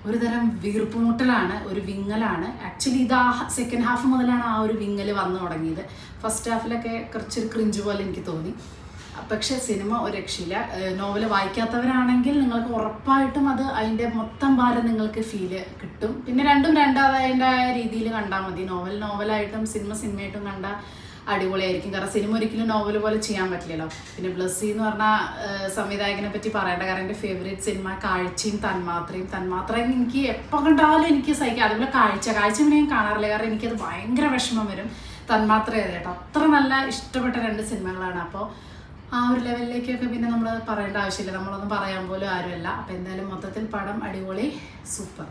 ഒരു തരം വീർപ്പുമുട്ടലാണ്, ഒരു വിങ്ങലാണ്. ആക്ച്വലി ഇത് ആ സെക്കൻഡ് ഹാഫ് മുതലാണ് ആ ഒരു വിങ്ങൽ വന്നു തുടങ്ങിയത്. ഫസ്റ്റ് ഹാഫിലൊക്കെ കുറച്ചൊരു ക്രിഞ്ച് പോലെ എനിക്ക് തോന്നി. പക്ഷേ സിനിമ ഒരു രക്ഷയില്ല. നോവൽ വായിക്കാത്തവരാണെങ്കിൽ നിങ്ങൾക്ക് ഉറപ്പായിട്ടും അതിൻ്റെ മൊത്തം ഭാരം നിങ്ങൾക്ക് ഫീല് കിട്ടും. പിന്നെ രണ്ടും രണ്ടായ രീതിയിൽ കണ്ടാൽ മതി. നോവലായിട്ടും സിനിമയായിട്ടും കണ്ടാൽ അടിപൊളിയായിരിക്കും. കാരണം സിനിമ ഒരിക്കലും നോവൽ പോലെ ചെയ്യാൻ പറ്റില്ലല്ലോ. പിന്നെ ബ്ലസ്സി എന്ന് പറഞ്ഞ സംവിധായകനെ പറ്റി പറയേണ്ട. കാരണം എൻ്റെ ഫേവറേറ്റ് സിനിമ കാഴ്ചയും തന്മാത്രയും എനിക്ക് എപ്പോൾ കണ്ടാലും എനിക്ക് സഹിക്കാം. അതുപോലെ കാഴ്ച പിന്നെ ഞാൻ കാണാറില്ല, കാരണം എനിക്കത് ഭയങ്കര വിഷമം വരും. തന്മാത്രയാണ് കേട്ടോ, അത്ര നല്ല ഇഷ്ടപ്പെട്ട 2 സിനിമകളാണ്. അപ്പോൾ ആ ഒരു ലെവലിലേക്കൊക്കെ പിന്നെ നമ്മൾ പറയേണ്ട ആവശ്യമില്ല, നമ്മളൊന്നും പറയാൻ പോലും ആരുമല്ല. അപ്പോൾ എന്തായാലും മൊത്തത്തിൽ പടം അടിപൊളി, സൂപ്പർ.